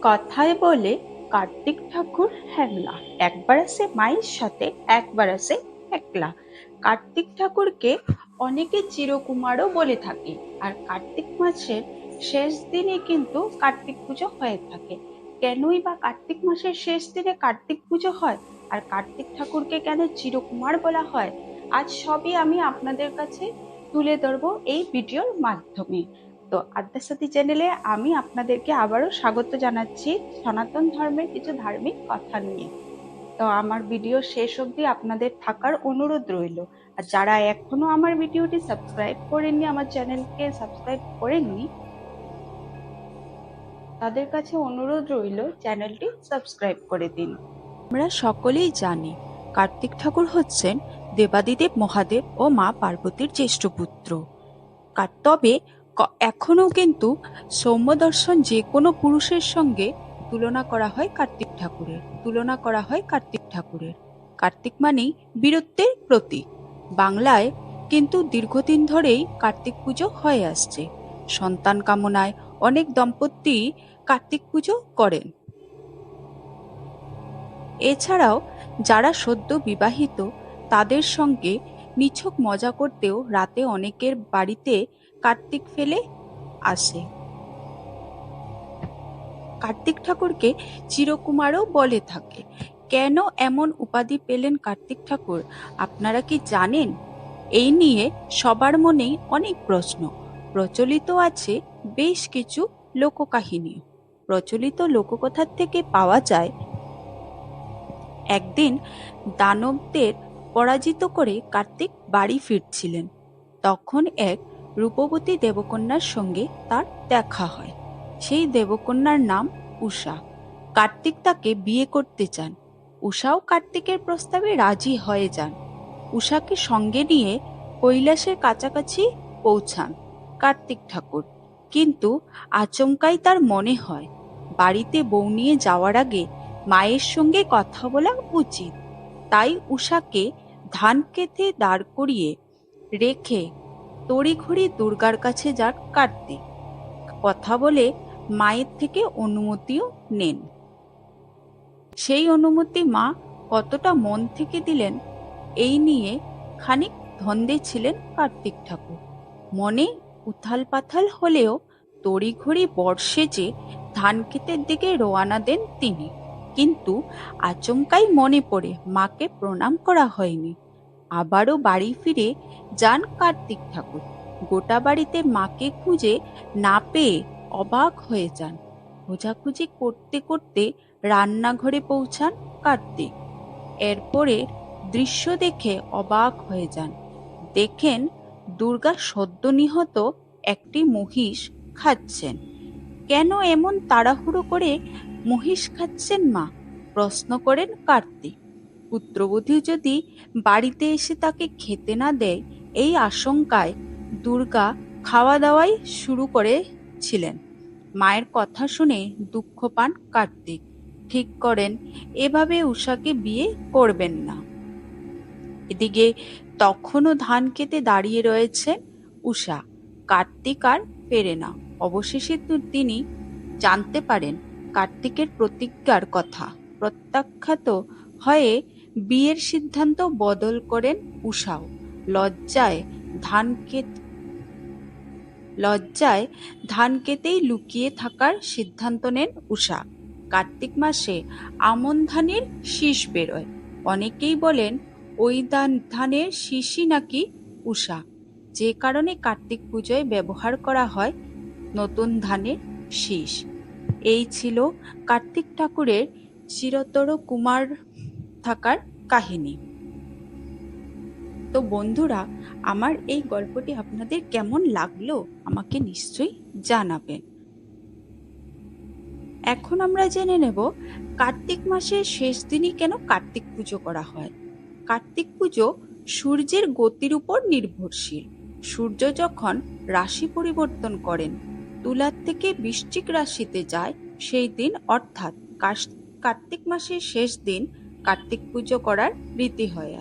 কথায় বলে কার্তিক ঠাকুর হ্যাংলা, একবার আসে মায়ের সাথে, একবার আসে একলা। কার্তিক ঠাকুরকে অনেকে চিরকুমারও বলে থাকে। আর কার্তিক মাসের শেষ দিনে কিন্তু কার্তিক পুজো হয়ে থাকে। কেনই বা কার্তিক মাসের শেষ দিনে কার্তিক পুজো হয়, আর কার্তিক ঠাকুরকে কেন চিরকুমার বলা হয়, আজ সবই আমি আপনাদের কাছে তুলে ধরবো এই ভিডিওর মাধ্যমে। তো আদ্যাসাথী চ্যানেলে আমি আপনাদেরকে আবারও স্বাগত জানাচ্ছি সনাতন ধর্মের কিছু ধার্মিক কথা নিয়ে। তো আমার ভিডিও শেষ অবধি আপনাদের থাকার অনুরোধ রইল। আর যারা এখনো আমার ভিডিওটি সাবস্ক্রাইব করেননি, আমার চ্যানেলকে সাবস্ক্রাইব করেননি, তাদের কাছে অনুরোধ রইল চ্যানেলটি সাবস্ক্রাইব করে দিন। আমরা সকলেই জানি কার্তিক ঠাকুর হচ্ছেন দেবাদিদেব মহাদেব ও মা পার্বতীর জ্যেষ্ঠ পুত্র। তবে এখনো কিন্তু সৌম্য দর্শন যে কোনো পুরুষের সঙ্গে তুলনা করা হয় কার্তিক ঠাকুরের। কার্তিক মানেই বীরত্বের প্রতীক। বাংলায় কিন্তু দীর্ঘদিন ধরেই কার্তিক পুজো হয়ে আসছে। সন্তান কামনায় অনেক দম্পতি কার্তিক পুজো করেন। এছাড়াও যারা সদ্য বিবাহিত তাদের সঙ্গে নিছক মজা করতেও রাতে অনেকের বাড়িতে কার্তিক ফেলে আসে। কার্তিক ঠাকুরকে চিরকুমারও বলে থাকে। কেন এমন উপাধি পেলেন কার্তিক ঠাকুর, আপনারা কি জানেন? এই নিয়ে সবার মনেই অনেক প্রশ্ন। প্রচলিত আছে বেশ কিছু লোককাহিনী। প্রচলিত লোককথার থেকে পাওয়া যায়, একদিন দানবদের পরাজিত করে কার্তিক বাড়ি ফিরছিলেন। তখন এক রূপবতী দেবকন্যার সঙ্গে তার দেখা হয়। সেই দেবকন্যার নাম উষা। কার্তিক তাকে বিয়ে করতে চান। উষাও কার্তিকের প্রস্তাবে রাজি হয়ে যান। উষাকে সঙ্গে নিয়ে কৈলাসের কাছাকাছি পৌঁছান কার্তিক ঠাকুর। কিন্তু আচমকাই তার মনে হয় বাড়িতে বউ নিয়ে যাওয়ার আগে মায়ের সঙ্গে কথা বলা উচিত। তাই উষাকে ধান ক্ষেতে দাঁড় করিয়ে রেখে তড়িঘড়ি দুর্গার কাছে যান কার্তিক। কথা বলে মায়ের থেকে অনুমতিও নেন। সেই অনুমতি মা কতটা মন থেকে দিলেন এই নিয়ে খানিক ধন্দে ছিলেন কার্তিক ঠাকুর। মনে উথাল পাথাল হলেও তড়িঘড়ি বর্ষে ধান ক্ষেতের দিকে রওনা দেন তিনি। কিন্তু আচমকাই মনে পড়ে মাকে প্রণাম করা হয়নি। আবারও বাড়ি ফিরে যান কার্তিক ঠাকুর। গোটা বাড়িতে মাকে খুঁজে না পেয়ে অবাক হয়ে যান। খোঁজাখুঁজি করতে করতে রান্নাঘরে পৌঁছান কার্তিক। এরপরে দৃশ্য দেখে অবাক হয়ে যান। দেখেন দুর্গা সদ্য নিহত একটি মহিষ খাচ্ছেন। কেন এমন তাড়াহুড়ো করে মহিষ খাচ্ছেন মা? প্রশ্ন করেন কার্তিক। পুত্রবধূ যদি বাড়িতে এসে তাকে খেতে না দেয়, এই আশঙ্কায় দুর্গা খাওয়া দাওয়াই শুরু করেছিলেন। মায়ের কথা শুনে দুঃখ পান কার্তিক। ঠিক করেন এভাবে উষাকে বিয়ে করবেন না। এদিকে তখনও ধান খেতে দাঁড়িয়ে রয়েছেন উষা। কার্তিক আর ফেরে না। অবশেষে তিনি জানতে পারেন কার্তিকের প্রতিজ্ঞার কথা। প্রত্যাখ্যাত হয়ে বিয়ের সিদ্ধান্ত বদল করেন উষাও। লজ্জায় ধান ক্ষেতেই লুকিয়ে থাকার সিদ্ধান্ত নেন উষা। কার্তিক মাসে আমন ধানের শীষ বেরোয়। অনেকেই বলেন ওই ধানের শীষই নাকি উষা, যে কারণে কার্তিক পুজোয় ব্যবহার করা হয় নতুন ধানের শীষ। এই ছিল কার্তিক ঠাকুরের চিরতর কুমার থাকার কাহিনী। তো বন্ধুরা, আমার এই গল্পটি আপনাদের কেমন লাগলো আমাকে নিশ্চয়ই জানাবেন। এখন আমরা জেনে নেব কার্তিক মাসের শেষ দিনই কেন কার্তিক পুজো করা হয়। কার্তিক পুজো সূর্যের গতির উপর নির্ভরশীল। সূর্য যখন রাশি পরিবর্তন করেন, তুলার থেকে বৃশ্চিক রাশিতে যায়, সেই দিন অর্থাৎ কার্তিক মাসের শেষ দিন কার্তিক পুজো করার রীতি হয়।